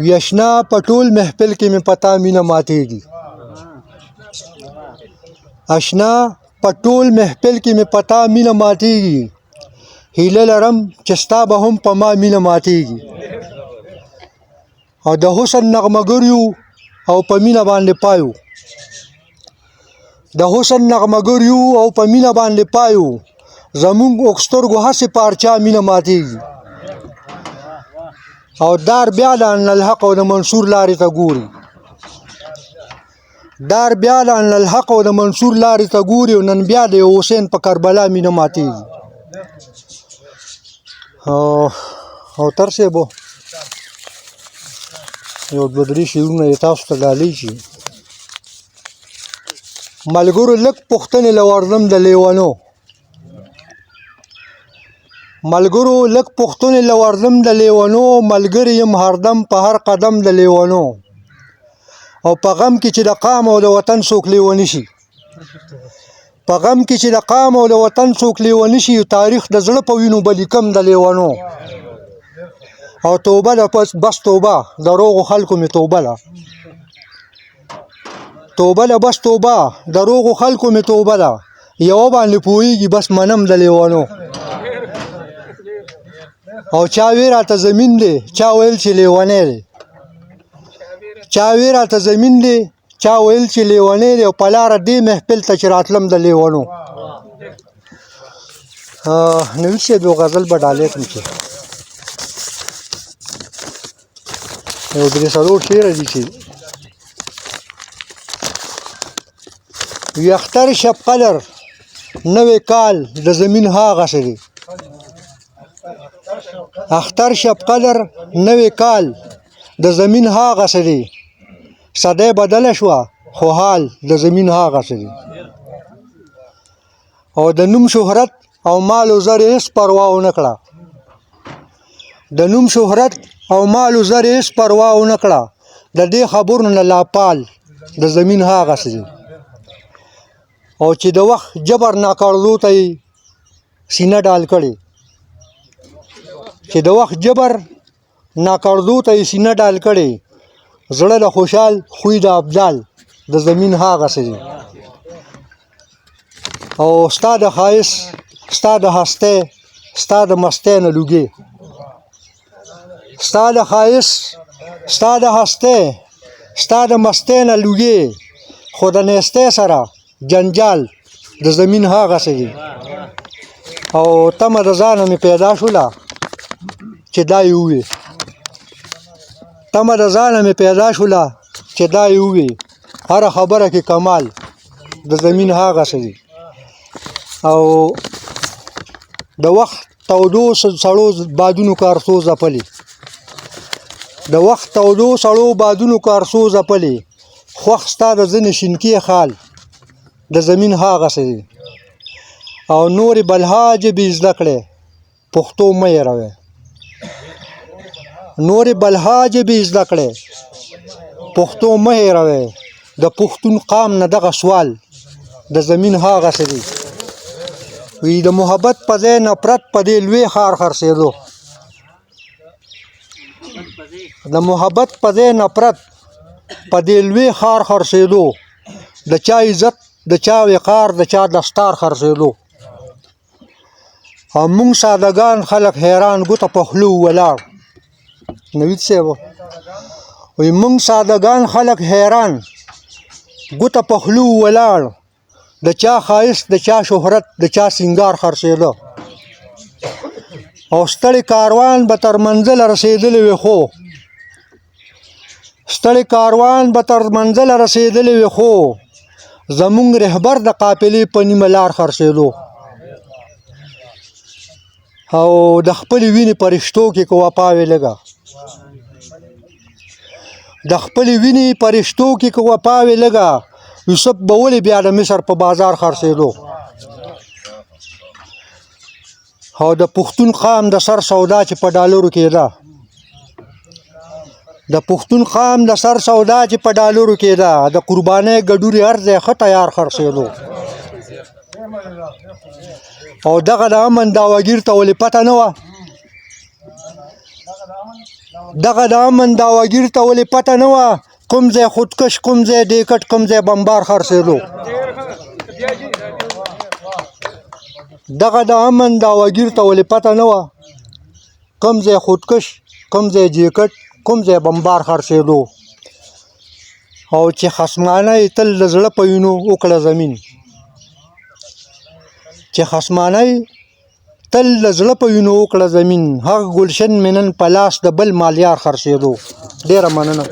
یشنا په ټول محفل کې مې پتا مینه ماتېږي اشنا په ټول محفل کې مې پتا مینه ماتېږي هیله لرم چې ستا به هم په ما مینه ماتېږي او د حسن نغمهګر یو او په مینه باندې پایو د حسن نغمهګر یو او په مینه باندې پایو زمونږ اوکسترګو هسې پارچا مینه ماتېږي او دار بیا د ان الحق او د منصور لارې ته ګوري دار بیا د ان الحق او د منصور لارې ته ګوري او نن بیا د حسین په کربلا مینه ماتېږي او ترسیبو یو دوه درې شعرونه یې تاسو ته ډالۍ شي ملګرو لږ پوښتنې له ورځم د لیونو ملګرو لږ پوښتنې له ورځم د لیونو ملګری یم هردم په هر قدم د لیونو او په غم کې چې د قام او د وطن څوک لیونی شي په غم کې چې د قام او د وطن څوک لیونی شي تاریخ د زړه په وینو به لیکم د لیونو او توبه ده بس توبه د روغو خلکو مې توبه ده توبه ده بس توبه د روغو خلکو مې توبه ده یوه باندې پوهېږي بس منم د لیونو او چا وی راته زمین دی چا ویل چې لیونی دی چا وی راته زمین دی چا ویل چې لیونی دی او په لاره دې محفل ته چې راتلم د لیونو نوید صاحب یو غزل به ډالۍ کړم چې یو درې څلور شعره دي چې وي اختر شب قدر نوی کال د زمین هاغسې دی اختر شب قدر نوی کال د زمین هاغسې دی صدی بدله شوه خو حال د زمین هاغسې دی او د نوم شهرت او مال و زر هېڅ پروا ونه کړه د نوم شهرت او مال و زر هېڅ پروا ونه کړه د دې خبرو نه لاپال د زمین هاغسې دی او چې د وخت جبر ناکړدو ته یې سینه ډال کړې چې د وخت جبر ناکړدو ته یې سینه ډال کړې زړه د خوشحال خوی د ابدال د زمین هاغسې دی او ستا د ښایست ستا د هستۍ ستا د مستۍ نه لوګې ستا د ښایست ستا د هستۍ ستا د مستۍ نه لوګې خو د نیستۍ سره جنجال د زمین هاغسې دی او تمه د ځانه مې پیدا شوله چې دا یې ووې تمه د ځانه مې پیدا شوله چې دا یې ووې هره خبره کې کمال د زمین هاغسې دی او د وخت تودو سړو بادونو کارسو ځپلې د وخت تودو سړو بادونو کارسو ځپلې خوښ ستا د ځینې شینکي خال د زمین هاغسې دی او نورې بلها ژبې زده کړې پښتو مه هېروئ نورې بلها ژبې زده کړې پښتو مه هېروئ د پښتون قام نه دغه سوال د زمین هاغسې دی وی د محبت په ځای نفرت په دې لوی ښار خرڅېدو د محبت په ځای نفرت په دې لوی ښار خرڅېدو د چا عزت د چا وقار د چا دستار خرڅېدو او موږ سادهګان خلک حیران ګوته په خولو ولاړ نوید صاحب وی موږ سادهګان خلک حیران ګوته په خولو ولاړ د چا ښایست د چا شهرت د چا سینګار خرڅېده او ستړی کاروان به تر منزله رسېدلی وي خو ستړی کاروان به تر منزله رسېدلی وي خو زمونږ رهبر د قافلې په نیمه لار خرڅېدو او د خپلې وینې په رشتو کې که وفا وي لږه د خپلې وینې په رشتو کې که وفا وي لږه یوسف به ولې بیا د مصر په بازار خرڅېدو او د پښتون قام د سر سودا چې په ډالرو کېده د پښتون قام د سر سودا چې په ډالرو کېده د قربانۍ ګډوري هر ځای ښه تیار خرڅېدو او دغه د امن دعوګیر ته ولې پته نه وه دغه د امن دعواګیر ته ولې پته نه وه کوم ځای خودکش کوم ځای ډیکټ کوم ځای بمبار خرڅېدو دغه د امن دعواګیر ته ولې پته نه وه کوم ځای خودکش کوم ځای جیکټ کوم ځای بمبار خرڅېدو او چې خصمانه یې تل د زړه په وینو وکړه زمین چې خصمانه یې تل د زړه په وینو وکړه زمین هغه ګلشن مې نن په لاس د بل مالیار خرڅېدو ډېره مننه